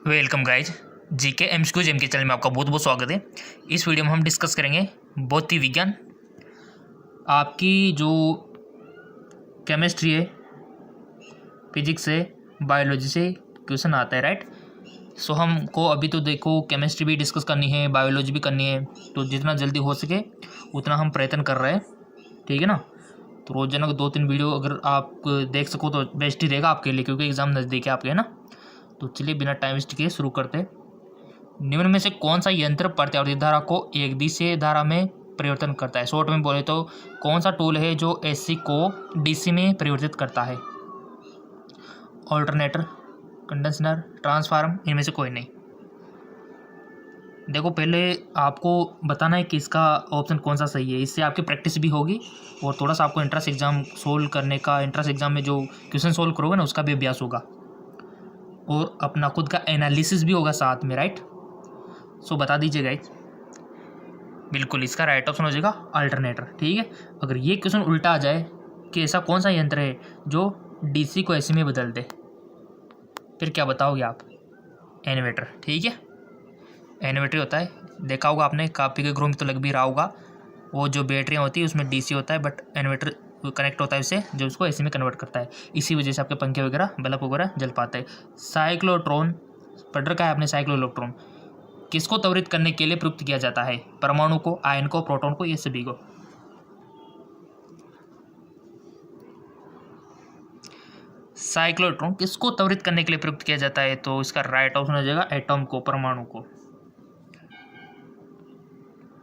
Welcome guys. GK MCQ gem के channel में आपका बहुत बहुत स्वागत है। इस वीडियो में हम डिस्कस करेंगे भौतिक विज्ञान। आपकी जो केमिस्ट्री है, फिजिक्स है, बायोलॉजी से क्वेश्चन आता है, राइट। सो हमको अभी तो देखो केमिस्ट्री भी डिस्कस करनी है, बायोलॉजी भी करनी है, तो जितना जल्दी हो सके उतना हम प्रयत्न कर रहे हैं, ठीक है ना। तो रोजाना 2-3 वीडियो अगर आप देख सको तो बेस्ट ही रहेगा आपके लिए, क्योंकि एग्ज़ाम नज़दीक है आपके, है ना। तो चलिए बिना टाइम वेस्ट किए शुरू करते हैं। निम्न में से कौन सा यंत्र प्रत्यावर्ती धारा को एक दिशा धारा में परिवर्तन करता है? शॉर्ट में बोले तो कौन सा टूल है जो एसी को डीसी में परिवर्तित करता है? ऑल्टरनेटर, कंडेंसर, ट्रांसफार्म, इनमें से कोई नहीं। देखो पहले आपको बताना है कि इसका ऑप्शन कौन सा सही है, इससे आपकी प्रैक्टिस भी होगी और थोड़ा सा आपको एंट्रेंस एग्जाम सोल्व करने का, एंट्रेंस एग्जाम में जो क्वेश्चन सोल्व करोगे ना उसका भी अभ्यास होगा और अपना खुद का एनालिसिस भी होगा साथ में, राइट। सो बता दीजिए गाइज। बिल्कुल इसका राइट ऑप्शन हो जाएगा अल्टरनेटर, ठीक है। अगर ये क्वेश्चन उल्टा आ जाए कि ऐसा कौन सा यंत्र है जो डीसी को एसी में बदल दे, फिर क्या बताओगे आप? इन्वर्टर, ठीक है। इन्वर्टर होता है, देखा होगा आपने, कापी के ग्रुप में तो लग भी रहा होगा। वो जो बैटरियाँ होती है उसमें डीसी होता है, बट इन्वर्टर कनेक्ट होता है उससे, जो उसको एसी में कन्वर्ट करता है। इसी वजह से आपके पंखे वगैरह, बल्ब वगैरह जल पाते हैं। साइक्लोट्रॉन पढ़ रखा है आपने? साइक्लोइलेक्ट्रॉन किसको त्वरित करने के लिए प्रयुक्त किया जाता है? परमाणु को, आयन को, प्रोटॉन को, ये सभी को। साइक्लोट्रॉन किसको त्वरित करने के लिए प्रयुक्त किया जाता है? तो इसका राइट ऑप्शन हो जाएगा एटॉम को, परमाणु को।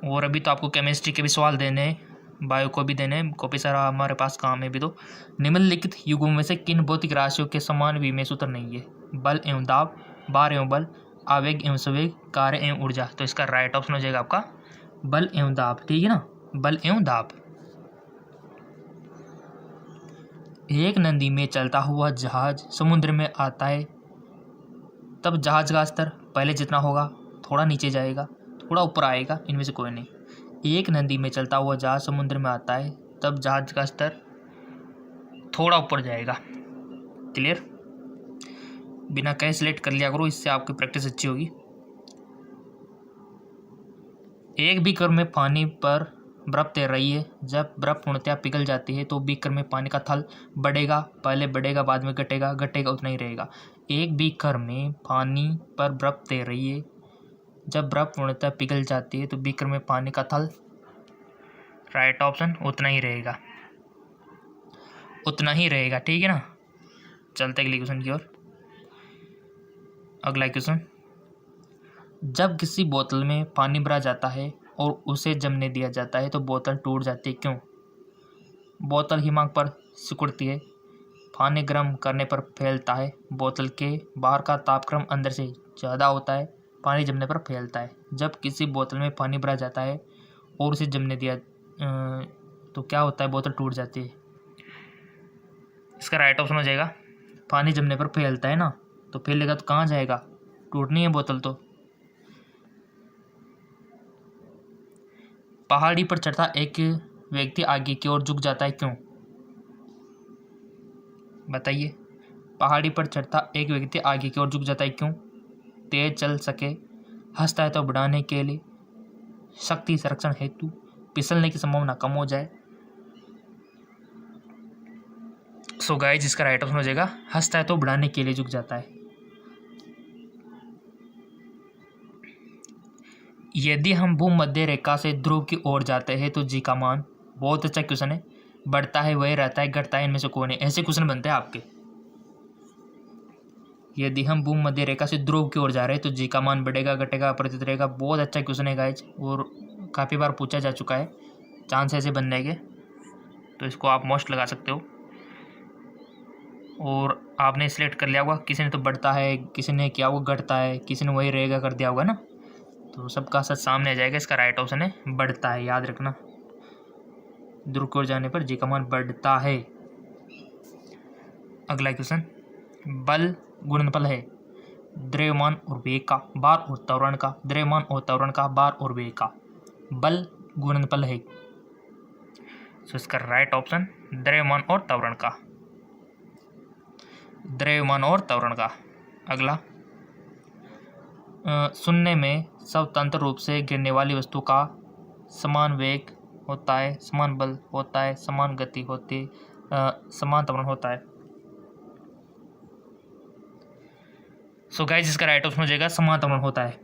और अभी तो आपको केमिस्ट्री के भी सवाल देने हैं, बायो को भी देने हैं, काफी सारा हमारे पास काम है भी। तो निम्नलिखित युग्मों में से किन भौतिक राशियों के समान विमेय सूत्र नहीं है? बल एवं दाब, भार एवं बल, आवेग एवं संवेग, कार्य एवं ऊर्जा। तो इसका राइट ऑप्शन हो जाएगा आपका बल एवं दाब, ठीक है ना, बल एवं दाब। एक नदी में चलता हुआ जहाज समुद्र में आता है, तब जहाज का स्तर पहले जितना होगा, थोड़ा नीचे जाएगा, थोड़ा ऊपर आएगा, इनमें से कोई नहीं। एक नदी में चलता हुआ जहाज समुद्र में आता है, तब जहाज का स्तर थोड़ा ऊपर जाएगा। क्लियर? बिना कहे सिलेक्ट कर लिया करो, इससे आपकी प्रैक्टिस अच्छी होगी। एक बीकर में पानी पर बर्फ तैर रही है, जब बर्फ पूर्णतया पिघल जाती है तो बीकर में पानी का थल बढ़ेगा, पहले बढ़ेगा बाद में घटेगा, घटेगा उतना ही रहेगा। एक बीकर में पानी पर बर्फ तैर रही है, जब बर्फ पूर्णतः पिघल जाती है तो बीकर में पानी का थल, राइट ऑप्शन, उतना ही रहेगा, उतना ही रहेगा, ठीक है ना। चलते अगले क्वेश्चन की ओर। अगला क्वेश्चन, जब किसी बोतल में पानी भरा जाता है और उसे जमने दिया जाता है तो बोतल टूट जाती है, क्यों? बोतल हिमांक पर सिकुड़ती है, पानी गर्म करने पर फैलता है, बोतल के बाहर का तापक्रम अंदर से ज़्यादा होता है, पानी जमने पर फैलता है। जब किसी बोतल में पानी भरा जाता है और उसे जमने दिया तो क्या होता है? बोतल टूट जाती है। इसका राइट ऑप्शन हो जाएगा पानी जमने पर फैलता है ना, तो फैलेगा तो कहाँ जाएगा? टूटनी है बोतल तो। पहाड़ी पर चढ़ता एक व्यक्ति आगे की ओर झुक जाता है, क्यों? बताइए। पहाड़ी पर चढ़ता एक व्यक्ति आगे की ओर झुक जाता है, क्यों? तेज चल सके, हंसता है तो बढ़ाने के लिए, शक्ति संरक्षण हेतु, फिसलने की संभावना कम हो जाए। सो गाइस इसका राइट ऑप्शन हो जाएगा हंसता है तो बढ़ाने के लिए झुक जाता है। यदि हम भूमध्य रेखा से ध्रुव की ओर जाते हैं तो जी का मान, बहुत अच्छा क्वेश्चन है, बढ़ता है वही रहता है, घटता है इनमें से कौन है? ऐसे क्वेश्चन बनते हैं आपके। यदि हम भूमध्य रेखा से ध्रुव की ओर जा रहे हैं तो जी का मान बढ़ेगा, घटेगा, अपरिवर्तित रहेगा। बहुत अच्छा क्वेश्चन है गाइज और काफ़ी बार पूछा जा चुका है, चांस ऐसे बनने के, तो इसको आप मोस्ट लगा सकते हो। और आपने सिलेक्ट कर लिया होगा, किसी ने तो बढ़ता है, किसी ने क्या होगा घटता है, किसी ने वही रहेगा कर दिया होगा ना, तो सबका सच सामने आ जाएगा। इसका राइट ऑप्शन है बढ़ता है, याद रखना, ध्रुव की ओर जाने पर जी का मान बढ़ता है। अगला क्वेश्चन, बल गुणनफल है द्रव्यमान और वेग का, भार और त्वरण का, द्रव्यमान और त्वरण का, भार और वेग का। बल गुणनफल है, सो इसका राइट ऑप्शन द्रव्यमान और त्वरण का, द्रव्यमान और त्वरण का। अगला, शून्य में स्वतंत्र रूप से गिरने वाली वस्तु का समान वेग होता है, समान बल होता है, समान गति होती है, समान त्वरण होता है। सो गाइस इसका राइट ऑप्शन हो जाएगा समान त्वरण होता है।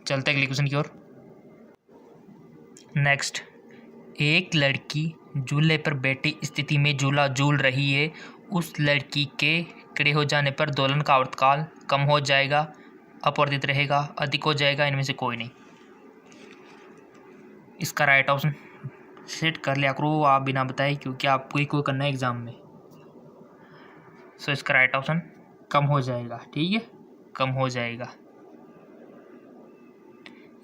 चलते हैं अगले क्वेश्चन की ओर। नेक्स्ट, एक लड़की झूले पर बैठी स्थिति में झूला झूल रही है। उस लड़की के खड़े हो जाने पर दोलन का आवर्तकाल कम हो जाएगा, अपवर्तित रहेगा, अधिक हो जाएगा, इनमें से कोई नहीं। इसका राइट ऑप्शन सेट कर लिया करो आप बिना बताए, क्योंकि आपको ही कोई करना है एग्जाम में। सो इसका राइट ऑप्शन कम हो जाएगा। ठीक है, कम हो जाएगा।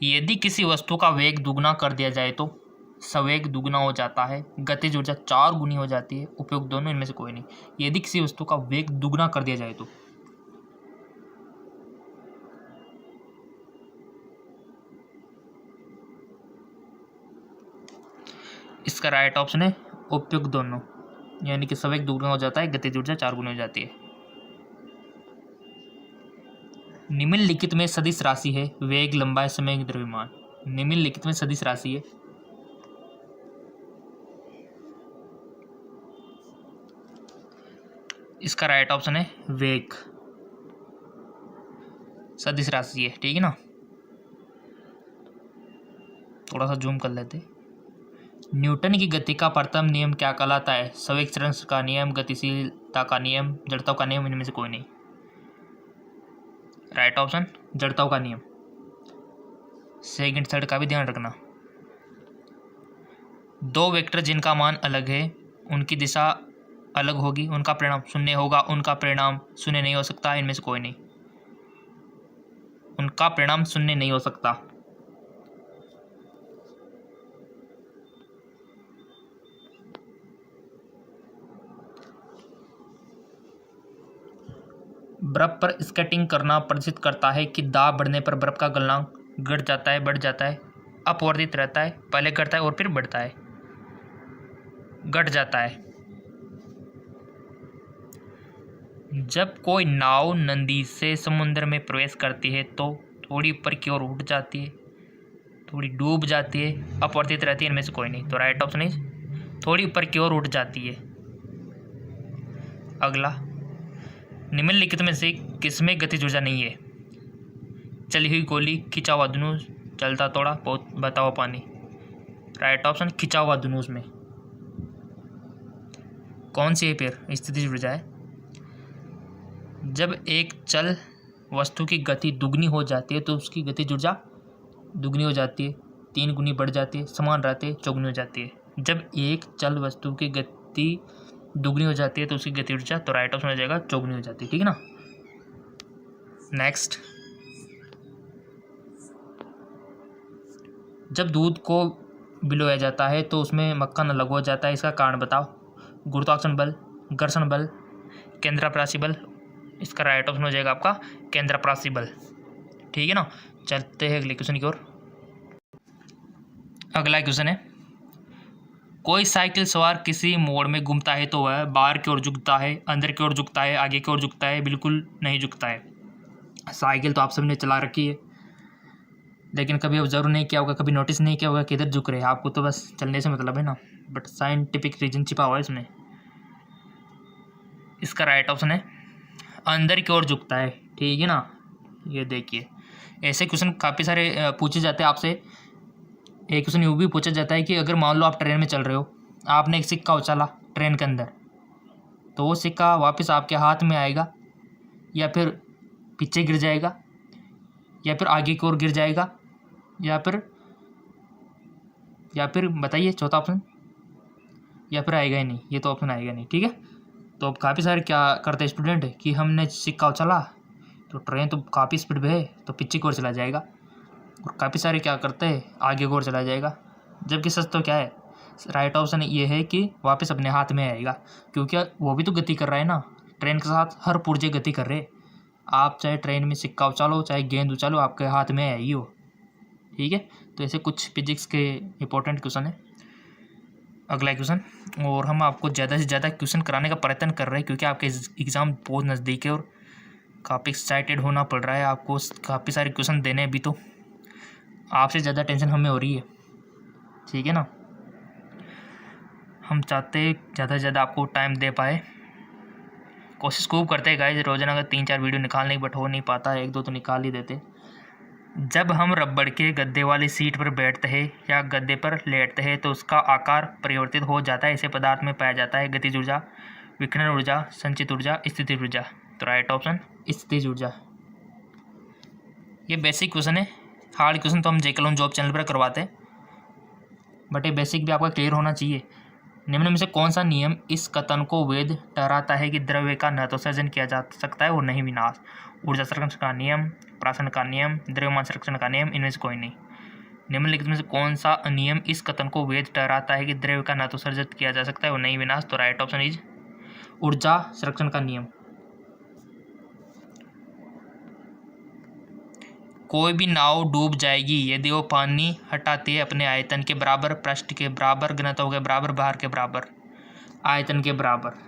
यदि किसी वस्तु का वेग दुगना कर दिया जाए तो संवेग दुगना हो जाता है, गतिज ऊर्जा 4 गुनी हो जाती है, उपयोग दोनों, इनमें से कोई नहीं। यदि किसी वस्तु का वेग दुगना कर दिया जाए तो इसका राइट ऑप्शन है उपयोग दोनों, यानी कि संवेग दुगना हो जाता है, गतिज ऊर्जा 4 गुनी हो जाती है। निम्नलिखित में सदिश राशि है वेग, लंबाई, समय, द्रव्यमान। निम्नलिखित में सदिश राशि है। इसका राइट ऑप्शन है वेग, सदिश राशि है। ठीक है ना, थोड़ा सा जूम कर लेते। न्यूटन की गति का प्रथम नियम क्या कहलाता है? संवेग क्षरण का नियम, गतिशीलता का नियम, जड़ता का नियम, इनमें से कोई नहीं। राइट ऑप्शन जड़ता का नियम। सेकंड थर्ड का भी ध्यान रखना। दो वेक्टर जिनका मान अलग है उनकी दिशा अलग होगी, उनका परिणाम शून्य होगा, उनका परिणाम शून्य नहीं हो सकता, इनमें से कोई नहीं। उनका परिणाम शून्य नहीं हो सकता। बर्फ पर स्केटिंग करना प्रदर्शित करता है कि दाब बढ़ने पर बर्फ का गलनांक घट जाता है, बढ़ जाता है, अपवर्तित रहता है, पहले घटता है और फिर बढ़ता है, घट जाता है। जब कोई नाव नदी से समुद्र में प्रवेश करती है तो थोड़ी ऊपर की ओर उठ जाती है, थोड़ी डूब जाती है, अपवर्तित रहती है, इनमें से कोई नहीं। तो राइट ऑप्शन इज थोड़ी ऊपर की ओर उठ जाती है। अगला, निम्नलिखित में से किसमें गतिज ऊर्जा नहीं है? चली हुई गोली, खिंचा हुआ धनुष, चलता तोड़ा, बहता हुआ पानी। राइट ऑप्शन खिंचा हुआ धनुष में। कौन सी है फिर स्थितिज ऊर्जा है? जब एक चल वस्तु की गति दुगनी हो जाती है तो उसकी गतिज ऊर्जा दुगनी हो जाती है, 3 गुनी बढ़ जाती है, समान रहते हैं, चौगुनी हो जाती है। जब एक चल वस्तु की गति दुगनी हो जाती है तो उसकी गति ऊर्जा, तो राइट ऑप्शन हो जाएगा चौगुनी हो जाती है। ठीक है ना। नेक्स्ट, जब दूध को भिगोया जाता है तो उसमें मक्खन अलग हो जाता है, इसका कारण बताओ। गुरुत्वाकर्षण बल, घर्षण बल, केंद्रापसारी बल। इसका राइट ऑप्शन हो जाएगा आपका केंद्रापसारी बल। ठीक है ना। चलते हैं अगले क्वेश्चन की ओर। अगला क्वेश्चन है, कोई साइकिल सवार किसी मोड़ में घूमता है तो वह बाहर की ओर झुकता है, अंदर की ओर झुकता है, आगे की ओर झुकता है, बिल्कुल नहीं झुकता है। साइकिल तो आप सबने चला रखी है, लेकिन कभी ऑब्जर्व नहीं किया होगा, कभी नोटिस नहीं किया होगा कि इधर झुक रहे हैं। आपको तो बस चलने से मतलब है ना, बट साइंटिफिक रीजन छिपा हुआ है इसमें। इसका राइट ऑप्शन है अंदर की ओर झुकता है। ठीक है ना। ये देखिए, ऐसे क्वेश्चन काफ़ी सारे पूछे जाते हैं आपसे। एक क्वेश्चन यूँ भी पूछा जाता है कि अगर मान लो आप ट्रेन में चल रहे हो, आपने एक सिक्का उछाला ट्रेन के अंदर, तो वो सिक्का वापस आपके हाथ में आएगा या फिर पीछे गिर जाएगा या फिर आगे की ओर गिर जाएगा या फिर बताइए चौथा ऑप्शन, या फिर आएगा ही नहीं, ये तो ऑप्शन आएगा नहीं। ठीक है। तो अब काफ़ी सारे क्या करते हैं स्टूडेंट कि हमने सिक्का उछाला तो ट्रेन तो काफ़ी स्पीड में है तो पीछे की ओर चला जाएगा, और काफ़ी सारे क्या करते हैं आगे की ओर चला जाएगा। जबकि सच तो क्या है, राइट ऑप्शन ये है कि वापस अपने हाथ में आएगा, क्योंकि वो भी तो गति कर रहा है ना, ट्रेन के साथ हर पुर्जे गति कर रहे। आप चाहे ट्रेन में सिक्का उछालो चाहे गेंद उछालो, आपके हाथ में आएगी वो। ठीक है। तो ऐसे कुछ फिजिक्स के इंपॉर्टेंट क्वेश्चन है। अगला क्वेश्चन, और हम आपको ज़्यादा से ज़्यादा क्वेश्चन कराने का प्रयत्न कर रहे हैं क्योंकि आपके एग्ज़ाम बहुत नज़दीक है और काफ़ी एक्साइटेड होना पड़ रहा है आपको, काफ़ी सारे क्वेश्चन देने अभी तो आपसे ज़्यादा टेंशन हमें हो रही है, ठीक है ना। हम चाहते ज़्यादा से ज़्यादा आपको टाइम दे पाए, कोशिश खूब करते हैं गाइस रोज़ाना अगर 3-4 वीडियो निकालने की, बट हो नहीं पाता, 1-2 तो निकाल ही देते। जब हम रबड़ के गद्दे वाली सीट पर बैठते हैं या गद्दे पर लेटते हैं तो उसका आकार परिवर्तित हो जाता है। ऐसे पदार्थ में पाया जाता है गतिज ऊर्जा, विकिरण ऊर्जा, संचित ऊर्जा, स्थितिज ऊर्जा। तो राइट ऑप्शन स्थितिज ऊर्जा। ये बेसिक क्वेश्चन है, हार्ड क्वेश्चन तो हम जेके जॉब चैनल पर करवाते हैं, बट ये बेसिक भी आपका क्लियर होना चाहिए। निम्न में से कौन सा नियम इस कथन को वैध ठहराता है कि द्रव्य का न तो सृजन किया जा सकता है और न ही विनाश? ऊर्जा संरक्षण का नियम, प्राशन का नियम, द्रव्यमान संरक्षण का नियम, इनमें से कोई नहीं। निम्नलिखित में से कौन सा नियम इस कथन को वैध ठहराता है कि द्रव्य का न तो सृजित किया जा सकता है और न ही विनाश? तो राइट ऑप्शन इज ऊर्जा संरक्षण का नियम। कोई भी नाव डूब जाएगी यदि वो पानी हटाती है अपने आयतन के बराबर, पृष्ठ के बराबर, घनत्व के बराबर, भार के बराबर, आयतन के बराबर।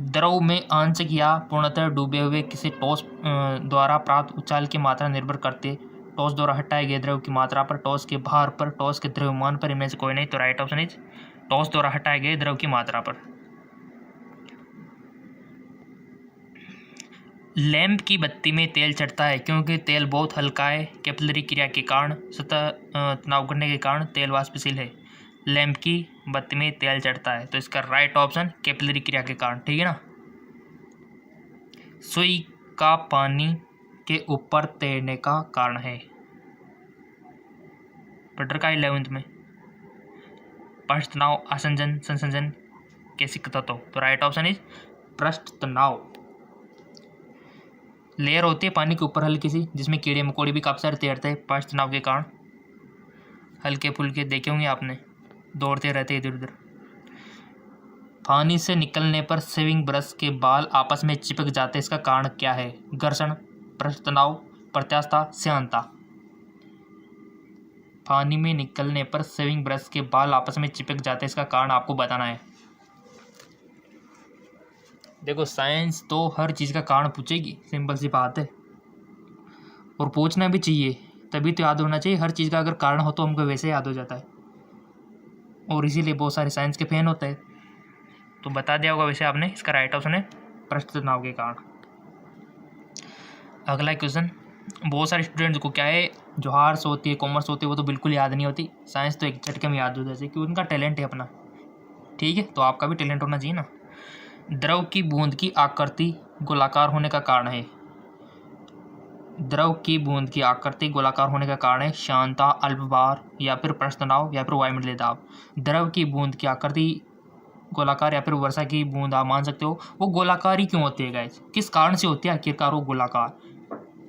द्रव में आंशिक या पूर्णतः डूबे हुए किसी ठोस द्वारा प्राप्त उछाल की मात्रा निर्भर करती ठोस द्वारा हटाए गए द्रव की मात्रा पर, ठोस के भार पर, ठोस के द्रव्यमान पर, इनमें से कोई नहीं। तो राइट ऑप्शन इज ठोस द्वारा हटाए गए द्रव की मात्रा पर। लैंप की बत्ती में तेल चढ़ता है क्योंकि तेल बहुत हल्का है। कैपिलरी क्रिया के कारण सतह तनाव करने के कारण तेल वाष्पशील है। लैंप की बत्ती में तेल चढ़ता है, तो इसका राइट ऑप्शन कैपिलरी क्रिया के कारण, ठीक है ना। सुई का पानी के ऊपर तैरने का कारण है। पढ़ का 11th में पृष्ठ तनाव, आसंजन, संसंजन, कैसिक तत्व। तो राइट ऑप्शन इज पृष्ठ तनाव। लेयर होती है पानी के ऊपर हल्की सी, जिसमें कीड़े मकोड़े भी काफ़ी सारे तैरते हैं पृष्ठ तनाव के कारण। हल्के फुल्के देखे होंगे आपने, दौड़ते रहते इधर उधर। पानी से निकलने पर शेविंग ब्रश के बाल आपस में चिपक जाते, इसका कारण क्या है? घर्षण, पृष्ठ तनाव, प्रत्यास्थता, श्यानता। पानी में निकलने पर शेविंग ब्रश के बाल आपस में चिपक जाते, इसका कारण आपको बताना है। देखो साइंस तो हर चीज़ का कारण पूछेगी, सिंपल सी बात है, और पूछना भी चाहिए, तभी तो याद होना चाहिए। हर चीज़ का अगर कारण हो तो हमको वैसे याद हो जाता है, और इसीलिए बहुत सारे साइंस के फैन होते हैं। तो बता दिया होगा वैसे आपने, इसका राइट ऑप्शन है पृष्ठ तनाव के कारण। अगला क्वेश्चन, बहुत सारे स्टूडेंट्स को क्या है, जो आर्ट्स होती है, कॉमर्स होती है, वो तो बिल्कुल याद नहीं होती। साइंस तो एक झटके में याद हो जाती है, क्योंकि उनका टैलेंट है अपना, ठीक है। तो आपका भी टैलेंट होना चाहिए ना। द्रव की बूंद की आकृति गोलाकार होने का कारण है। द्रव की बूंद की आकृति गोलाकार होने का कारण है श्यानता, अल्पभार, या फिर पृष्ठ तनाव, या फिर वायुमंडलीय दाब। द्रव की बूंद की आकृति गोलाकार या फिर वर्षा की बूंद आप मान सकते हो। वो गोलाकार ही क्यों होती है गाइस? किस कारण से होती है आखिरकार वो गोलाकार?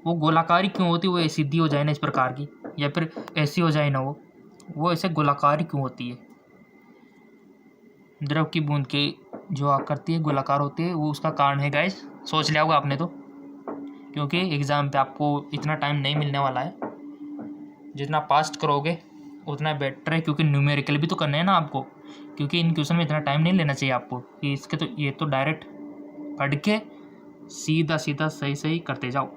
वो गोलाकार ही क्यों होती है? वो सीधी हो जाए ना इस प्रकार की, या फिर ऐसी हो जाए ना, वो ऐसे गोलाकार ही क्यों होती है? द्रव की बूंद की जो आकृति है गोलाकार होती है, वो उसका कारण है गाइस। सोच लिया होगा आपने तो, क्योंकि एग्ज़ाम पे आपको इतना टाइम नहीं मिलने वाला है। जितना फास्ट करोगे उतना बेटर है, क्योंकि न्यूमेरिकल भी तो करना है ना आपको, क्योंकि इन क्वेश्चन में इतना टाइम नहीं लेना चाहिए आपको कि इसके तो ये तो डायरेक्ट पढ़ के सीधा सीधा सही सही करते जाओ।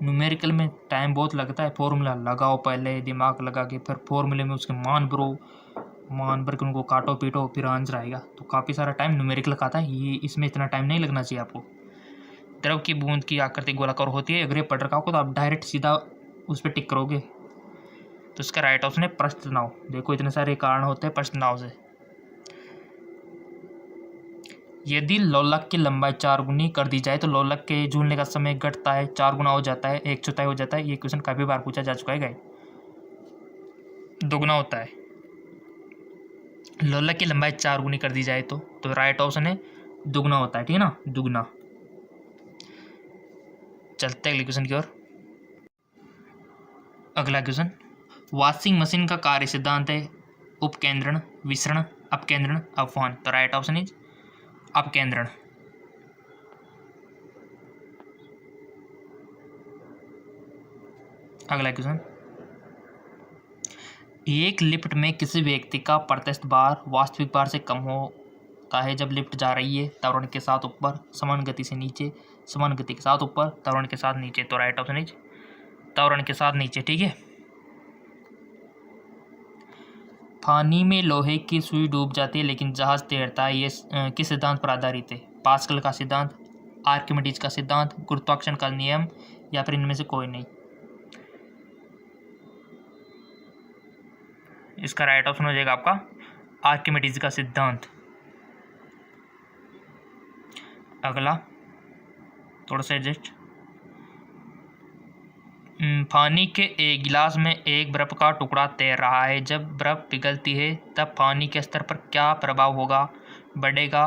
न्यूमेरिकल में टाइम बहुत लगता है, फॉर्मूला लगाओ पहले, दिमाग लगा के, फिर फॉर्मूले में उसके मान भरो, मान भर के उनको काटो पीटो, फिर आंसर आएगा। तो काफ़ी सारा टाइम न्यूमेरिकल खाता है, ये इसमें इतना टाइम नहीं लगना चाहिए आपको। द्रव की बूंद की आकृति गोलाकार होती है, अगर ये पढ़ रखा हो तो आप डायरेक्ट सीधा उस पर टिक करोगे। तो इसका राइट ऑप्शन है पृष्ठ तनाव। देखो इतने सारे कारण होते हैं पृष्ठ तनाव से। यदि लोलक की लंबाई 4 गुनी कर दी जाए तो लोलक के झूलने का समय घटता है, 4 गुना हो जाता है, 1/4 हो जाता है। ये क्वेश्चन काफ़ी बार पूछा जा चुका है गाइस। दोगुना होता है। लोलक की लंबाई 4 गुनी कर दी जाए तो राइट ऑप्शन है दुगना होता है, ठीक है ना, दुगना। चलते अगले क्वेश्चन की ओर। अगला क्वेश्चन, वॉशिंग मशीन का कार्य सिद्धांत है उपकेंद्रण, विसरण, अपकेंद्रण, अपवहन। तो राइट ऑप्शन इज अपकेंद्रण। अगला क्वेश्चन, एक लिफ्ट में किसी व्यक्ति का प्रत्यक्ष भार वास्तविक भार से कम हो होता है जब लिफ्ट जा रही है त्वरण के साथ ऊपर, समान गति से नीचे, समान गति के साथ ऊपर, त्वरण के साथ नीचे। तो राइट ऑप्शन इज त्वरण के साथ नीचे। ठीक है। पानी में लोहे की सुई डूब जाती है लेकिन जहाज तैरता है, ये किस सिद्धांत पर आधारित है? पास्कल का सिद्धांत, आर्किमिडीज का सिद्धांत, गुरुत्वाकर्षण का नियम, या फिर इनमें से कोई नहीं। इसका राइट ऑप्शन हो जाएगा आपका आर्किमिडीज का सिद्धांत। अगला थोड़ा सा एडजस्ट। पानी के एक गिलास में एक बर्फ का टुकड़ा तैर रहा है। जब बर्फ पिघलती है तब पानी के स्तर पर क्या प्रभाव होगा? बढ़ेगा,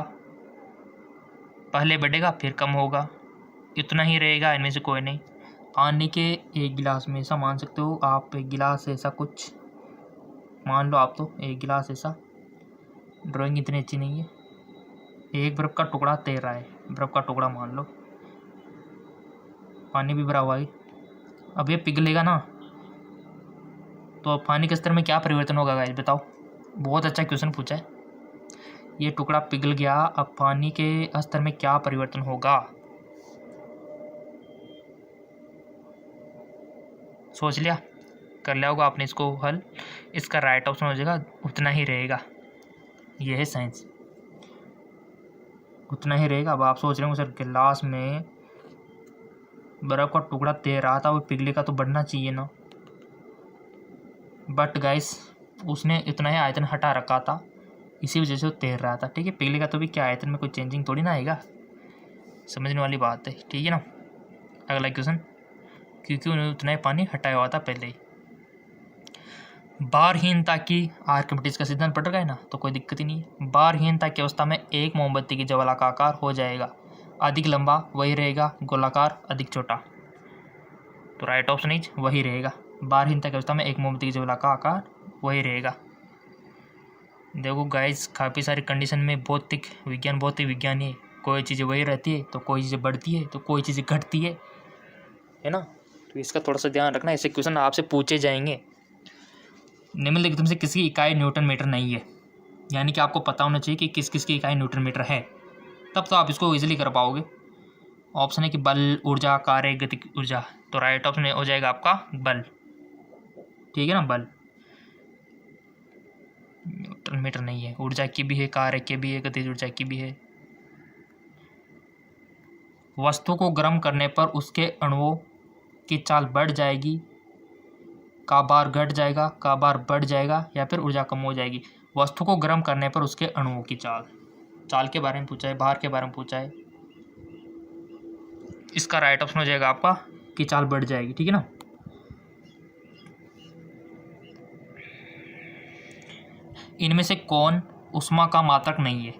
पहले बढ़ेगा फिर कम होगा, इतना ही रहेगा, इनमें से कोई नहीं। पानी के एक गिलास में, ऐसा मान सकते हो आप, एक गिलास ऐसा कुछ मान लो आप, तो एक गिलास ऐसा, ड्राइंग इतनी अच्छी नहीं है। एक बर्फ का टुकड़ा तैर रहा है, बर्फ का टुकड़ा मान लो, पानी भी भरा हुआ है। अब ये पिघलेगा ना, तो पानी के स्तर में क्या परिवर्तन होगा गाइस बताओ? बहुत अच्छा क्वेश्चन पूछा है। ये टुकड़ा पिघल गया, अब पानी के स्तर में क्या परिवर्तन होगा? सोच लिया, कर लिया होगा आपने इसको हल। इसका राइट ऑप्शन हो जाएगा उतना ही रहेगा। ये है साइंस, उतना ही रहेगा। अब आप सोच रहे हो सर गिलास में बर्फ का टुकड़ा तैर रहा था, वो पिघलेगा तो बढ़ना चाहिए ना, बट गाइस उसने इतना ही आयतन हटा रखा था, इसी वजह से वो तैर रहा था। ठीक है, पिघलेगा तो भी क्या, आयतन में कोई चेंजिंग थोड़ी ना आएगा, समझने वाली बात है। ठीक है ना। अगला क्वेश्चन, क्योंकि उन्होंने उतना ही पानी हटाया हुआ था पहले ही। भारहीनता की, आर्किमिडीज का सिद्धांत पढ़ गए ना, तो कोई दिक्कत ही नहीं है। भारहीनता की अवस्था में एक मोमबत्ती की ज्वाला का आकार हो जाएगा, अधिक लंबा वही रहेगा, गोलाकार अधिक छोटा। तो राइट ऑप्शन इज वही रहेगा। भारहीनता की अवस्था में एक मोमबत्ती की ज्वाला का आकार वही रहेगा। देखो गाइस, काफ़ी सारी कंडीशन में भौतिक विज्ञान बहुत ही विज्ञानी है। कोई चीज़ें वही रहती है तो कोई चीज़ें बढ़ती है तो कोई चीज़ें घटती है ना। तो इसका थोड़ा सा ध्यान रखना, ऐसे क्वेश्चन आपसे पूछे जाएंगे। निम्नलिखित में से किसकी इकाई न्यूटन मीटर नहीं है? यानी कि आपको पता होना चाहिए कि किस किस की इकाई न्यूटन मीटर है, तब तो आप इसको इजीली कर पाओगे। ऑप्शन है कि बल, ऊर्जा, कार्य, गतिक ऊर्जा। तो राइट ऑप्शन हो जाएगा आपका बल। ठीक है ना, बल। न्यूटन मीटर नहीं है, ऊर्जा की भी है, कार्य की भी है, गतिज ऊर्जा की भी है। वस्तु को गर्म करने पर उसके अणुओं की चाल बढ़ जाएगी, का बार घट जाएगा, का बार बढ़ जाएगा, या फिर ऊर्जा कम हो जाएगी? वस्तु को गर्म करने पर उसके अणुओं की चाल के बारे में पूछा है, भार के बारे में पूछा है। इसका राइट ऑप्शन हो जाएगा आपका कि चाल बढ़ जाएगी। ठीक है ना। इनमें से कौन ऊष्मा का मात्रक नहीं है?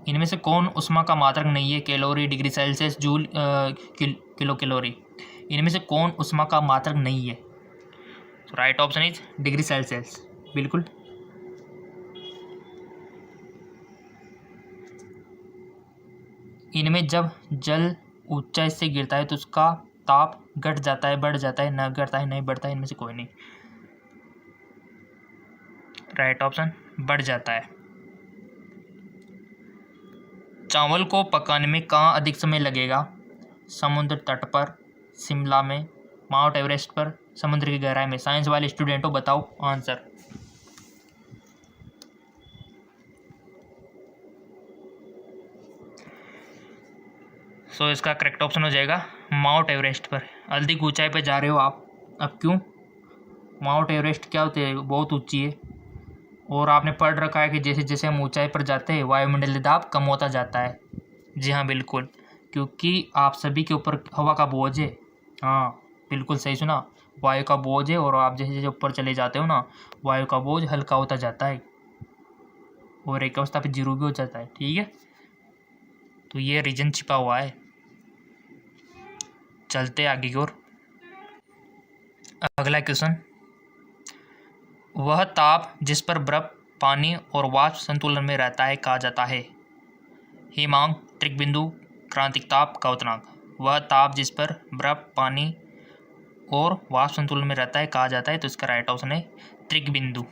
इनमें से कौन ऊष्मा का मात्रक नहीं है? Calorie, degree Celsius, joule, kilo calorie. इनमें से कौन ऊष्मा का मात्रक नहीं है? तो right option is degree Celsius, बिल्कुल। इनमें जब जल ऊंचाई से गिरता है तो उसका ताप घट जाता है, बढ़ जाता है, न घटता है, नहीं बढ़ता है, इनमें से कोई नहीं। राइट ऑप्शन बढ़ जाता है। चावल को पकाने में कहाँ अधिक समय लगेगा? समुद्र तट पर, शिमला में, माउंट एवरेस्ट पर, समुद्र की गहराई में। साइंस वाले स्टूडेंटों बताओ आंसर। सो इसका करेक्ट ऑप्शन हो जाएगा माउंट एवरेस्ट पर। अधिक ऊंचाई पर जा रहे हो आप। अब क्यों? माउंट एवरेस्ट क्या होती है, बहुत ऊंची है, और आपने पढ़ रखा है कि जैसे जैसे हम ऊंचाई पर जाते हैं वायुमंडलीय दाब कम होता जाता है। जी हाँ बिल्कुल, क्योंकि आप सभी के ऊपर हवा का बोझ है। हाँ बिल्कुल सही सुना, वायु का बोझ है, और आप जैसे जैसे ऊपर चले जाते हो ना, वायु का बोझ हल्का होता जाता है और एक अवस्था पे जीरो भी हो जाता है। ठीक है, तो ये रीजन छिपा हुआ है। चलते आगे की ओर। अगला क्वेश्चन, वह ताप जिस पर बर्फ, पानी और वाष्प संतुलन में रहता है कहा जाता है? हिमांक, त्रिक बिंदु, क्रांतिक ताप, क्वथनांक। वह ताप जिस पर बर्फ, पानी और वाष्प संतुलन में रहता है कहा जाता है? तो इसका राइट ऑप्शन है त्रिक बिंदु।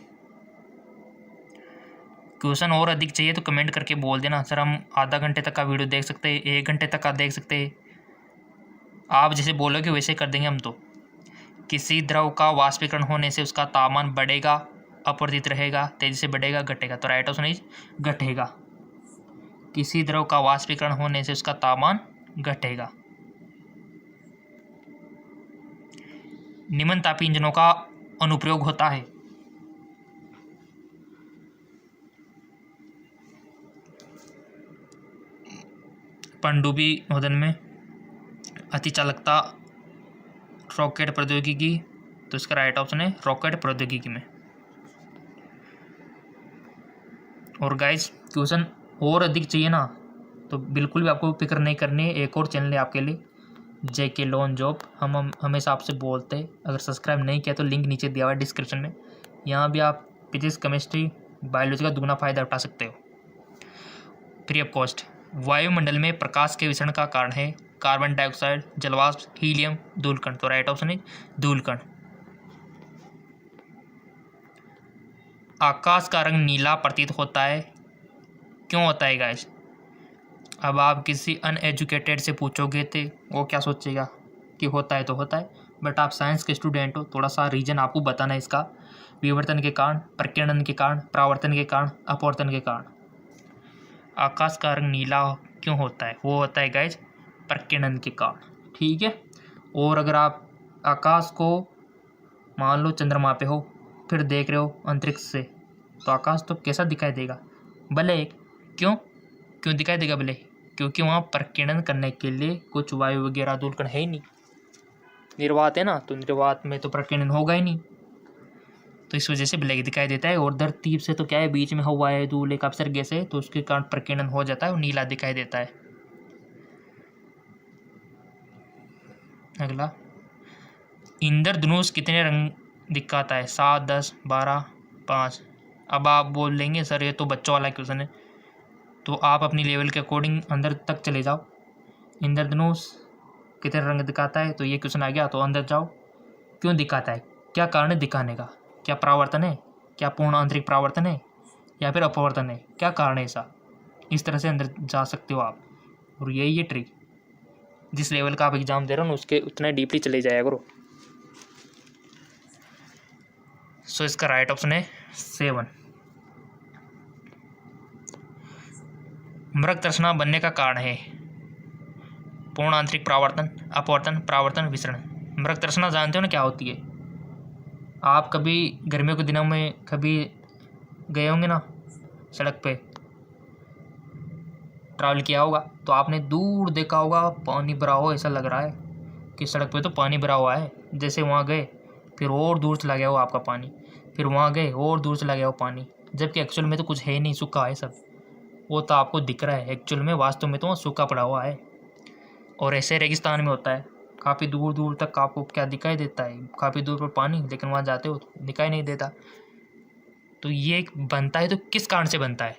क्वेश्चन और अधिक चाहिए तो कमेंट करके बोल देना सर, हम आधा घंटे तक का वीडियो देख सकते हैं, 1 घंटे तक का देख सकते हैं। आप जैसे बोलोगे वैसे कर देंगे हम तो। किसी द्रव का वाष्पीकरण होने से उसका तापमान बढ़ेगा, अपवर्तित रहेगा, तेजी से बढ़ेगा, घटेगा। तो राइट ऑप्शन इज घटेगा। किसी द्रव का वाष्पीकरण होने से उसका तापमान घटेगा। निम्न तापी इंजनों का अनुप्रयोग होता है। पनडुब्बी नोदन में, अतिचालकता रॉकेट प्रौद्योगिकी, तो इसका राइट ऑप्शन है रॉकेट प्रौद्योगिकी में। और गाइस क्वेश्चन और अधिक चाहिए ना तो बिल्कुल भी आपको फिक्र नहीं करनी है। एक और चैनल है आपके लिए, JK लॉन जॉब। हम हमेशा आपसे बोलते हैं, अगर सब्सक्राइब नहीं किया तो लिंक नीचे दिया हुआ है डिस्क्रिप्शन में। यहाँ भी आप फिजिक्स, केमिस्ट्री, बायोलॉजी का दुगना फायदा उठा सकते हो फ्री ऑफ कॉस्ट। वायुमंडल में प्रकाश के विसरण का कारण है कार्बन डाइऑक्साइड, जलवाष्प, हीलियम, धूलकण। तो राइट ऑप्शन है धूलकण। आकाश का रंग नीला प्रतीत होता है, क्यों होता है गाइस? अब आप किसी अनएजुकेटेड से पूछोगे तो वो क्या सोचेगा कि होता है तो होता है, बट आप साइंस के स्टूडेंट हो, थोड़ा सा रीजन आपको बताना है इसका। विवर्तन के कारण, प्रकीर्णन के कारण, परावर्तन के कारण, अपवर्तन के कारण। आकाश का रंग नीला क्यों होता है? वो होता है गाइस प्रकीर्णन के कारण, ठीक है। और अगर आप आकाश को मान लो चंद्रमा पे हो, फिर देख रहे हो अंतरिक्ष से, तो आकाश तो कैसा दिखाई देगा? भले। क्यों दिखाई देगा भले? क्योंकि वहाँ प्रकीर्णन करने के लिए कुछ वायु वगैरह धूलकण है ही नहीं, निर्वात है ना, तो निर्वात में तो प्रकीर्णन होगा ही नहीं, तो इस वजह से ब्लैक दिखाई देता है। और धरती से तो क्या है, बीच में हवा है, धूल एक अपसर गैस है, तो उसके कारण प्रकीर्णन हो जाता है और नीला दिखाई देता है। अगला, इंद्रधनुष कितने रंग दिखाता है? 7, 10, 12, 5। अब आप बोल देंगे सर ये तो बच्चों वाला क्वेश्चन है, तो आप अपनी लेवल के अकॉर्डिंग अंदर तक चले जाओ। इंद्रधनुष कितने रंग दिखाता है, तो ये क्वेश्चन आ गया, तो अंदर जाओ। क्यों दिखाता है, क्या कारण है दिखाने का? क्या परावर्तन है, क्या पूर्ण आंतरिक परावर्तन है, या फिर अपवर्तन है? क्या कारण है ऐसा? इस तरह से अंदर जा सकते हो आप। और यही है ट्रिक, जिस लेवल का आप एग्जाम दे रहे हो ना उसके उतना डीपली चले जाया करो। सो इसका राइट ऑप्शन है 7। मृग तृष्णा बनने का कारण है पूर्ण आंतरिक परावर्तन, अपवर्तन, परावर्तन, विसरण। मृग तृष्णा जानते हो ना क्या होती है? आप कभी गर्मियों के दिनों में कभी गए होंगे ना सड़क पे, ट्रैवल किया होगा, तो आपने दूर देखा होगा पानी भरा हो, ऐसा लग रहा है कि सड़क पे तो पानी भरा हुआ है। जैसे वहाँ गए फिर और दूर चला गया हो आपका पानी, फिर वहाँ गए और दूर चला गया हो पानी, जबकि एक्चुअल में तो कुछ है नहीं, सूखा है सब। वो तो आपको दिख रहा है, एक्चुअल में वास्तव में तो वहाँ सूखा पड़ा हुआ है। और ऐसे रेगिस्तान में होता है, काफ़ी दूर दूर तक आपको क्या दिखाई देता है, काफ़ी दूर पर पानी, लेकिन वहाँ जाते हो तो दिखाई नहीं देता। तो ये बनता है तो किस कारण से बनता है?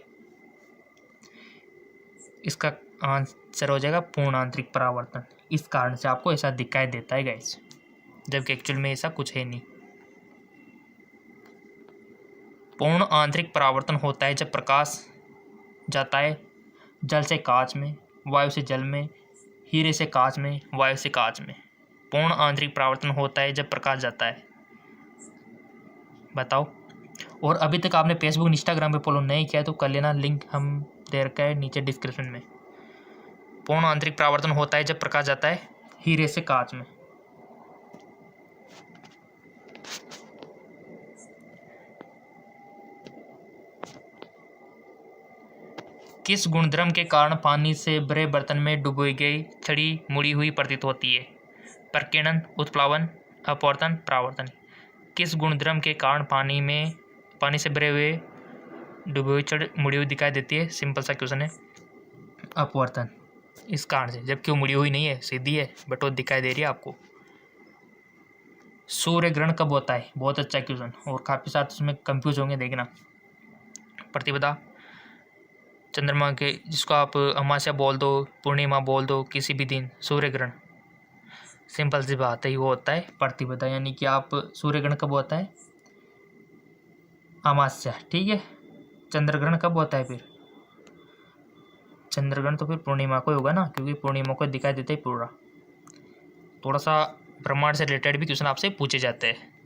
इसका आंसर हो जाएगा पूर्ण आंतरिक परावर्तन। इस कारण से आपको ऐसा दिखाई देता है गाइस, जबकि एक्चुअल में ऐसा कुछ है नहीं। पूर्ण आंतरिक परावर्तन होता है जब प्रकाश जाता है जल से कांच में, वायु से जल में, हीरे से कांच में, वायु से कांच में। पूर्ण आंतरिक परावर्तन होता है जब प्रकाश जाता है। बताओ। और अभी तक आपने फेसबुक, इंस्टाग्राम पे फॉलो नहीं किया तो कर लेना, लिंक हम दे रखा है नीचे डिस्क्रिप्शन में। पूर्ण आंतरिक परावर्तन होता है जब प्रकाश जाता है हीरे से कांच में। किस गुणधर्म के कारण पानी से भरे बर्तन में डुबोई गई छड़ी मुड़ी हुई प्रतीत होती है? प्रकीर्णन, उत्प्लावन, अपवर्तन, परावर्तन। किस गुणधर्म के कारण पानी से भरे हुए डुबी हुई छड़ी मुड़ी हुई दिखाई देती है? सिंपल सा क्वेश्चन है, अपवर्तन। इस कारण से, जबकि वो मुड़ी हुई नहीं है, सीधी है, बट वो दिखाई दे रही है आपको। सूर्य ग्रहण कब होता है? बहुत अच्छा क्वेश्चन, और काफ़ी सारे उसमें कंफ्यूज होंगे, देखना। प्रतिपदा, चंद्रमा के, जिसको आप अमावस्या बोल दो, पूर्णिमा बोल दो, किसी भी दिन सूर्य ग्रहण, सिंपल सी बात है, वो होता है प्रतिपदा। यानी कि आप सूर्य ग्रहण कब होता है? अमावस्या, ठीक है। चंद्रग्रहण कब होता है फिर? चंद्रग्रहण तो फिर पूर्णिमा को ही होगा ना, क्योंकि पूर्णिमा को दिखाई देता है पूरा। थोड़ा सा ब्रह्मांड से रिलेटेड भी क्वेश्चन आपसे पूछे जाते हैं।